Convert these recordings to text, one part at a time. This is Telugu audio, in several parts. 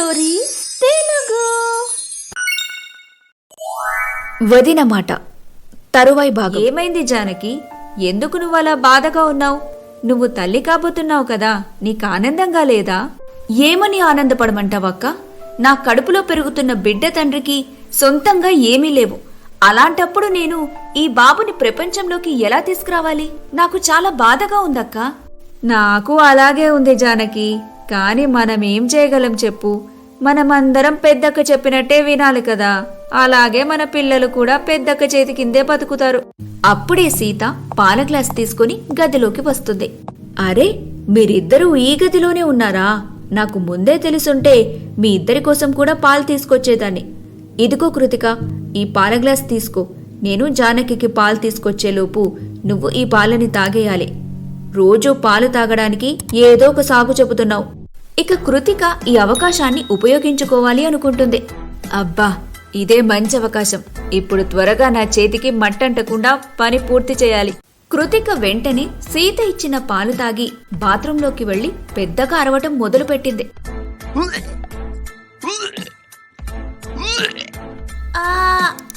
స్టోరీస్ తెలుగు. వదిన మాట తరువాయి భాగం. ఏమైంది జానకి? ఎందుకు నువ్వు అలా బాధగా ఉన్నావు? నువ్వు తల్లి కాబోతున్నావు కదా, నీకు ఆనందంగా లేదా? ఏమని ఆనందపడమంటావక్క? నా కడుపులో పెరుగుతున్న బిడ్డ తండ్రికి సొంతంగా ఏమీ లేవు. అలాంటప్పుడు నేను ఈ బాబుని ప్రపంచంలోకి ఎలా తీసుకురావాలి? నాకు చాలా బాధగా ఉందక్క. నాకు అలాగే ఉంది జానకి, కాని మనం ఏం చేయగలం చెప్పు? మనమందరం పెద్దక్క చెప్పినట్టే వినాలి కదా. అలాగే మన పిల్లలు కూడా పెద్దక్క చేతి కిందే బతుకుతారు. అప్పుడే సీత పాల గ్లాస్ తీసుకుని గదిలోకి వస్తుంది. అరే, మీరిద్దరూ ఈ గదిలోనే ఉన్నారా? నాకు ముందే తెలుసుంటే మీ ఇద్దరి కోసం కూడా పాలు తీసుకొచ్చేదాన్ని. ఇదిగో కృతిక, ఈ పాల గ్లాస్ తీసుకో. నేను జానకికి పాలు తీసుకొచ్చేలోపు నువ్వు ఈ పాలని తాగేయాలి. రోజూ పాలు తాగడానికి ఏదో ఒక సాగు చెబుతున్నావు. ఇక కృతిక ఈ అవకాశాన్ని ఉపయోగించుకోవాలి అనుకుంటుంది. అబ్బా, ఇదే మంచి అవకాశం. ఇప్పుడు త్వరగా నా చేతికి మట్టంటకుండా పని పూర్తి చేయాలి. కృతిక వెంటనే సీత ఇచ్చిన పాలు తాగి బాత్రూంలోకి వెళ్లి పెద్దగా అరవటం మొదలుపెట్టింది.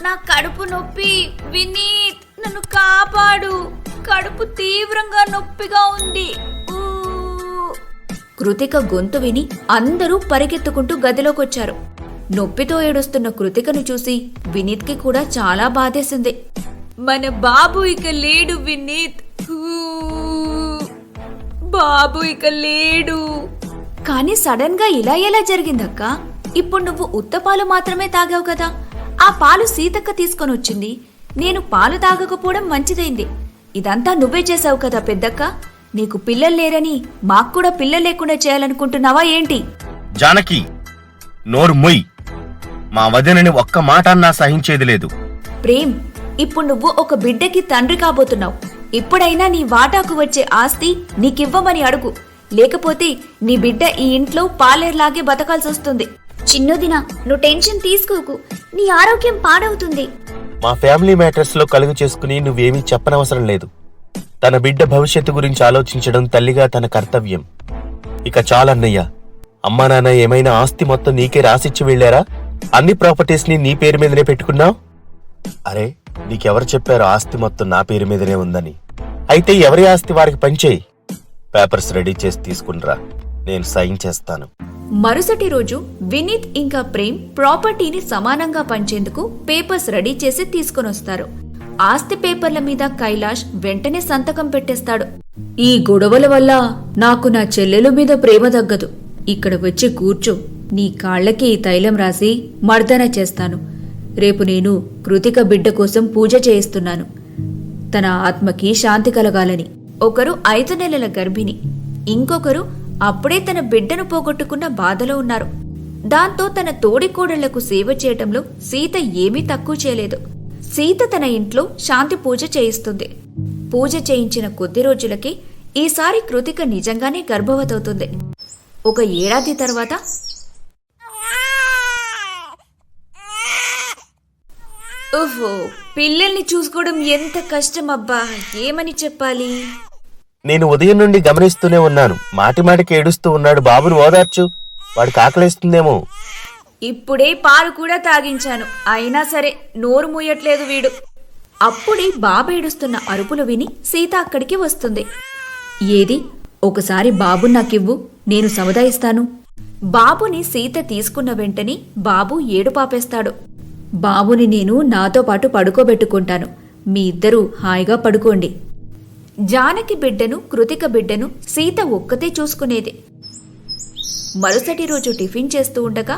నా కడుపు నొప్పి, వినీత్ నన్ను కాపాడు, కడుపు తీవ్రంగా నొప్పిగా ఉంది. కృతిక గొంతు విని అందరూ పరిగెత్తుకుంటూ గదిలోకొచ్చారు. నొప్పితో ఏడుస్తున్న కృతికను చూసి వినీత్కి కూడా చాలా బాధేసింది. మన బాబు ఇక లేడు వినీత్, బాబు ఇక లేడు. కానీ సడన్ గా ఇలా ఎలా జరిగిందక్క? ఇప్పుడు నువ్వు ఉత్తపాలు మాత్రమే తాగావు కదా. ఆ పాలు సీతక్క తీసుకొని వచ్చింది. నేను పాలు తాగకపోవడం మంచిదైంది. ఇదంతా నువ్వే చేసావు కదా పెద్దక్క. నీకు పిల్లలు లేరని మాకు కూడా పిల్లలు లేకుండా చేయాలనుకుంటున్నావా ఏంటి? జానకి, నోరు మొయ్. మా వదినని ఒక్క మాట అన్నా సహించేది లేదు. ప్రేమ్, ఇప్పుడు నువ్వు ఒక బిడ్డకి తండ్రి కాబోతున్నావు. ఇప్పుడైనా నీ వాటాకు వచ్చే ఆస్తి నీకివ్వమని అడుగు. లేకపోతే నీ బిడ్డ ఈ ఇంట్లో పాలేర్లాగే బతకాల్సి వస్తుంది. చిన్నదినా, నువ్వు టెన్షన్ తీసుకోకు. నీ ఆరోగ్యం పాడవుతుంది. మా ఫ్యామిలీ మ్యాటర్స్ లో కలుగు చేసుకుని నువ్వేమీ చెప్పనవసరం లేదు. తన బిడ్డ భవిష్యత్తు గురించి ఆలోచించడం తల్లిగా తన కర్తవ్యం. ఇక చాలన్నయ్య. అమ్మా నాన్న ఏమైనా ఆస్తి మొత్తం నీకే రాసిచ్చి వెళ్లారా? అన్ని ప్రాపర్టీస్ ని నీ పేరు మీదనే పెట్టుకున్నావు. అరే, నీకెవరు చెప్పారు ఆస్తి మొత్తం నా పేరు మీదనే ఉందని? అయితే ఎవరి ఆస్తి వారికి పంచేయి. పేపర్స్ రెడీ చేసి తీసుకునిరా, నేను సైన్ చేస్తాను. మరుసటి రోజు వినీత్ ఇంకా ప్రేమ్ ప్రాపర్టీని సమానంగా పంచేందుకు పేపర్స్ రెడీ చేసి తీసుకొనొస్తారు. ఆస్తి పేపర్ల మీద కైలాష్ వెంటనే సంతకం పెట్టేస్తాడు. ఈ గొడవల వల్ల నాకు నా చెల్లెలు మీద ప్రేమ తగ్గదు. ఇక్కడ వచ్చి కూర్చో. నీ కాళ్లకి ఈ తైలం రాసి మర్దన చేస్తాను. రేపు నేను కృతిక బిడ్డ కోసం పూజ చేయిస్తున్నాను, తన ఆత్మకి శాంతి కలగాలని. ఒకరు 5 నెలల గర్భిణి, ఇంకొకరు అప్పుడే తన బిడ్డను పోగొట్టుకున్న బాధలో ఉన్నారు. దాంతో తన తోడికోడళ్లకు సేవ చేయటంలో సీత ఏమీ తక్కువ చేయలేదు. సీత తన ఇంట్లో శాంతి పూజ చేయిస్తుంది. పూజ చేయించిన కొద్ది రోజులకి ఈసారి కృతిక నిజంగానే గర్భవతవుతుంది. 1 ఏడాది తర్వాత ఓహో, పిల్లల్ని చూసుకోవడం ఎంత కష్టం అబ్బా, ఏమని చెప్పాలి? నేను ఉదయం నుండి గమనిస్తూనే ఉన్నాను. మాటి మాటికి ఏడుస్తూ ఉన్నాడు. బాబును ఓదార్చు, వాడికి ఆకలేస్తుందేమో. ఇప్పుడే పాలు కూడా తాగించాను, అయినా సరే నోరు మూయట్లేదు వీడు. అప్పుడే బాబేడుస్తున్న అరుపులు విని సీత అక్కడికి వస్తుంది. ఏది, ఒకసారి బాబు నాకివ్వు, నేను సముదాయిస్తాను. బాబుని సీత తీసుకున్న వెంటనే బాబు ఏడుపాపేస్తాడు. బాబుని నేను నాతో పాటు పడుకోబెట్టుకుంటాను, మీ ఇద్దరూ హాయిగా పడుకోండి. జానకి బిడ్డను, కృతిక బిడ్డను సీత ఒక్కతే చూసుకునేది. మరుసటి రోజు టిఫిన్ చేస్తూ ఉండగా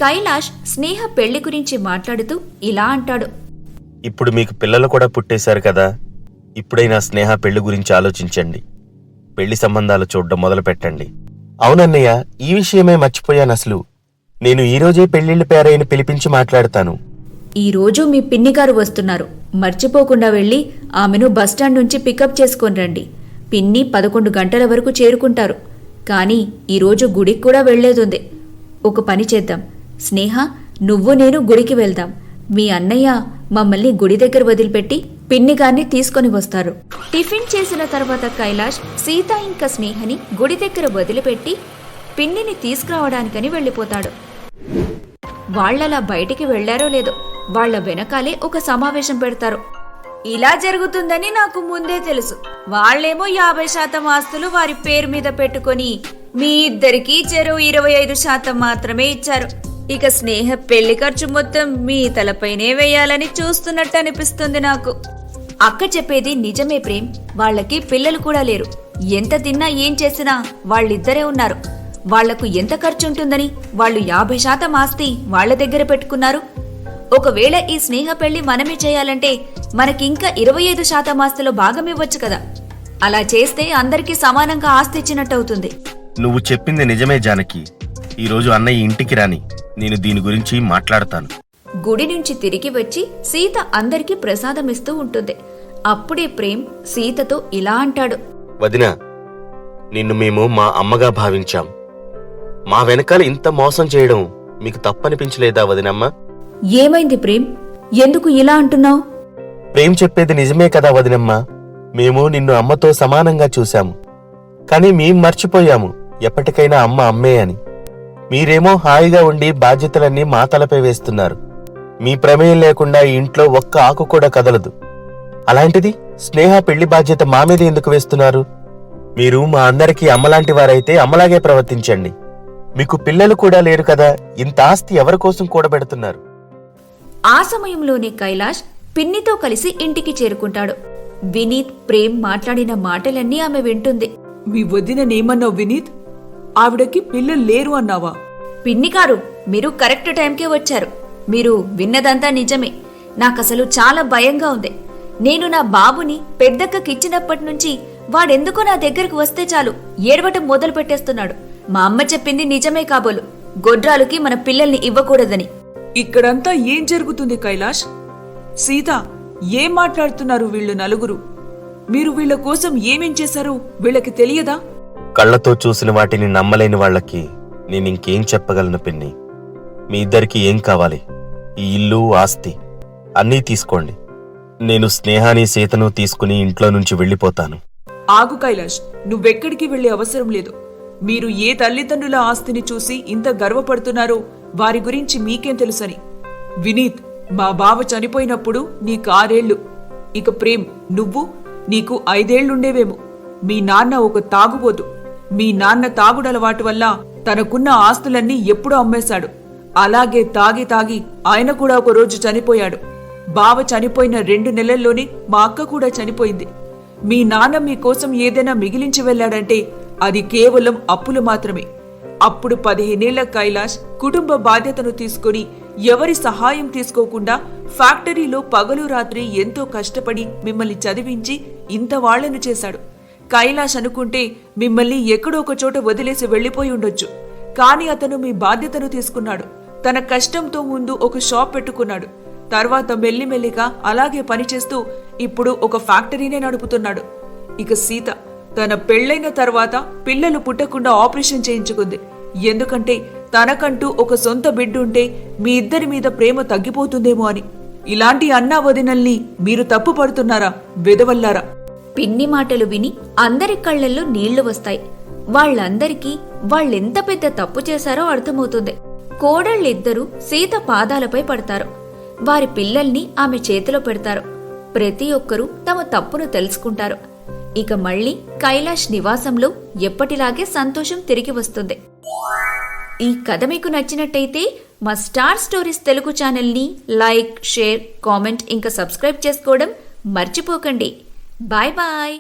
కైలాష్ స్నేహ పెళ్లి గురించి మాట్లాడుతూ ఇలా అంటాడు. ఇప్పుడు మీకు పిల్లలు కూడా పుట్టేశారు కదా, ఇప్పుడైనా స్నేహ పెళ్లి గురించి ఆలోచించండి. పెళ్లి సంబంధాలు చూడడం మొదలు పెట్టండి. అవునన్నయ్య, ఈ విషయమే మర్చిపోయాను అసలు. నేను ఈరోజే పెళ్లిళ్ల పేరైన పిలిపించి మాట్లాడతాను. ఈరోజు మీ పిన్నిగారు వస్తున్నారు, మర్చిపోకుండా వెళ్లి ఆమెను బస్టాండ్ నుంచి పికప్ చేసుకొని రండి. పిన్ని 11 గంటల వరకు చేరుకుంటారు. కానీ ఈరోజు గుడికి కూడా వెళ్లేదుంది. ఒక పని చేద్దాం స్నేహ, నువ్వు నేను గుడికి వెళ్దాం. మీ అన్నయ్య మమ్మల్ని గుడి దగ్గర వదిలిపెట్టి పిన్నిగారిని తీసుకొని వస్తారు. టిఫిన్ చేసిన తర్వాత కైలాష్ సీత ఇంకా స్నేహని గుడి దగ్గర వదిలిపెట్టి పిన్నిని తీసుకురావడానికని వెళ్ళిపోతాడు. వాళ్ళలా బయటికి వెళ్లారో లేదో వాళ్ల వెనకాలే ఒక సమావేశం పెడతారు. ఇలా జరుగుతుందని నాకు ముందే తెలుసు. వాళ్లేమో 50% ఆస్తులు వారి పేరు మీద పెట్టుకొని మీ ఇద్దరికీ చెరో 25% మాత్రమే ఇచ్చారు. ఇక స్నేహ పెళ్లి ఖర్చు మొత్తం మీ తలపైనే వేయాలని చూస్తున్నట్టు అనిపిస్తుంది నాకు. అక్క చెప్పేది నిజమే ప్రేమ్. వాళ్లకి పిల్లలు కూడా లేరు. ఎంత తిన్నా ఏం చేసినా వాళ్ళిద్దరే ఉన్నారు. వాళ్లకు ఎంత ఖర్చుంటుందని వాళ్ళు 50% ఆస్తి వాళ్ల దగ్గర పెట్టుకున్నారు. ఒకవేళ ఈ స్నేహ పెళ్లి మనమే చేయాలంటే మనకింకా 25% ఆస్తిలో భాగమివ్వచ్చు కదా. అలా చేస్తే అందరికీ సమానంగా ఆస్తి ఇచ్చినట్టవుతుంది. నువ్వు చెప్పింది నిజమే జానకి. ఈరోజు అన్నయ్య ఇంటికి రాని, నేను దీని గురించి మాట్లాడతాను. గుడి నుంచి తిరిగి వచ్చి సీత అందరికీ ప్రసాదమిస్తూ ఉంటుంది. అప్పుడే ప్రేమ్ సీతతో ఇలా అంటాడు. వదినా, నిన్ను మేము మా అమ్మగా భావించాం. మా వెనకాల ఇంత మోసం చేయడం మీకు తప్పనిపించలేదా వదినమ్మ? ఏమైంది ప్రేమ్? ఎందుకు ఇలా అంటున్నావు? ప్రేమ్ చెప్పేది నిజమే కదా వదినమ్మ. మేము నిన్ను అమ్మతో సమానంగా చూశాము. కానీ మేం మర్చిపోయాము ఎప్పటికైనా అమ్మ అమ్మే అని. మీరేమో హాయిగా ఉండి బాధ్యతలన్నీ మా తలపై వేస్తున్నారు. మీ ప్రమేయం లేకుండా ఈ ఇంట్లో ఒక్క ఆకు కూడా కదలదు. అలాంటిది స్నేహ పెళ్లి బాధ్యత మా మీద ఎందుకు వేస్తున్నారు? మీరు మా అందరికీ అమ్మలాంటి వారైతే అమ్మలాగే ప్రవర్తించండి. మీకు పిల్లలు కూడా లేరు కదా, ఇంత ఆస్తి ఎవరి కోసం కూడబెడుతున్నారు? ఆ సమయంలోనే కైలాష్ పిన్నితో కలిసి ఇంటికి చేరుకుంటాడు. వినీత్, ప్రేమ్ మాట్లాడిన మాటలన్నీ ఆమె వింటుంది. మీ వదిననేమన్నావు వినీత్? ఆవిడకి పిల్లలు లేరు అన్నావా? పిన్ని గారు, మీరు కరెక్ట్ టైంకే వచ్చారు. మీరు విన్నదంతా నిజమే. నాకసలు చాలా భయంగా ఉంది. నేను నా బాబుని పెద్దక్కకిచ్చినప్పటి నుంచి వాడెందుకో నా దగ్గరకు వస్తే చాలు ఏడవటం మొదలు పెట్టేస్తున్నాడు. మా అమ్మ చెప్పింది నిజమే కాబోలు, గొడ్రాలుకి మన పిల్లల్ని ఇవ్వకూడదని. ఇక్కడంతా ఏం జరుగుతుంది కైలాష్? సీత, ఏం మాట్లాడుతున్నారు వీళ్ళు నలుగురు? మీరు వీళ్ల కోసం ఏమేం చేశారో వీళ్ళకి తెలియదా? కళ్లతో చూసిన వాటిని నమ్మలేని వాళ్లకి నేనింకేం చెప్పగలను పిన్ని. మీ ఇద్దరికి ఏం కావాలి? ఈ ఇల్లు, ఆస్తి అన్నీ తీసుకోండి. నేను స్నేహాని, సీతను తీసుకుని ఇంట్లో నుంచి వెళ్ళిపోతాను. ఆగు కైలాష్, నువ్వెక్కడికి వెళ్లే అవసరం లేదు. మీరు ఏ తల్లిదండ్రుల ఆస్తిని చూసి ఇంత గర్వపడుతున్నారో వారి గురించి మీకేం తెలుసని. వినీత్, మా బావ చనిపోయినప్పుడు నీకు 6 ఏళ్లు. ఇక ప్రేమ్, నీకు 5 ఏళ్లుండేవేమో. మీ నాన్న ఒక తాగుబోతు. మీ నాన్న తాగుడలవాటు వల్ల తనకున్న ఆస్తులన్నీ ఎప్పుడో అమ్మేశాడు. అలాగే తాగి తాగి ఆయన కూడా ఒక రోజు చనిపోయాడు. బావ చనిపోయిన 2 నెలల్లోనే మా అక్క కూడా చనిపోయింది. మీ నాన్న మీకోసం ఏదైనా మిగిలించి వెళ్లాడంటే అది కేవలం అప్పులు మాత్రమే. అప్పుడు 15 ఏళ్ల కైలాష్ కుటుంబ బాధ్యతను తీసుకుని ఎవరి సహాయం తీసుకోకుండా ఫ్యాక్టరీలో పగలు రాత్రి ఎంతో కష్టపడి మిమ్మల్ని చదివించి ఇంత వాళ్లను చేశాడు. కైలాష్ అనుకుంటే మిమ్మల్ని ఎక్కడో ఒక చోట వదిలేసి వెళ్లిపోయి ఉండొచ్చు. కాని అతను మీ బాధ్యతను తీసుకున్నాడు. తన కష్టంతో ముందు ఒక షాప్ పెట్టుకున్నాడు. తర్వాత మెల్లిమెల్లిగా అలాగే పనిచేస్తూ ఇప్పుడు ఒక ఫ్యాక్టరీనే నడుపుతున్నాడు. ఇక సీత తన పెళ్లైన తర్వాత పిల్లలు పుట్టకుండా ఆపరేషన్ చేయించుకుంది. ఎందుకంటే తనకంటూ ఒక సొంత బిడ్డుంటే మీ ఇద్దరి మీద ప్రేమ తగ్గిపోతుందేమో అని. ఇలాంటి అన్నా వదినల్ని మీరు తప్పు పడుతున్నారా వెదవల్లారా? పిన్ని మాటలు విని అందరి కళ్లల్లో నీళ్లు వస్తాయి. వాళ్ళందరికీ వాళ్ళెంత పెద్ద తప్పు చేశారో అర్థమవుతుంది. కోడళ్ళిద్దరూ సీత పాదాలపై పడతారు. వారి పిల్లల్ని ఆమె చేతిలో పెడతారు. ప్రతి ఒక్కరూ తమ తప్పును తెలుసుకుంటారు. ఇక మళ్లీ కైలాష్ నివాసంలో ఎప్పటిలాగే సంతోషం తిరిగి వస్తుంది. ఈ కథ మీకు నచ్చినట్టయితే మా స్టార్ స్టోరీస్ తెలుగు ఛానల్ని లైక్, షేర్, కామెంట్ ఇంకా సబ్స్క్రైబ్ చేసుకోవడం మర్చిపోకండి. Bye bye.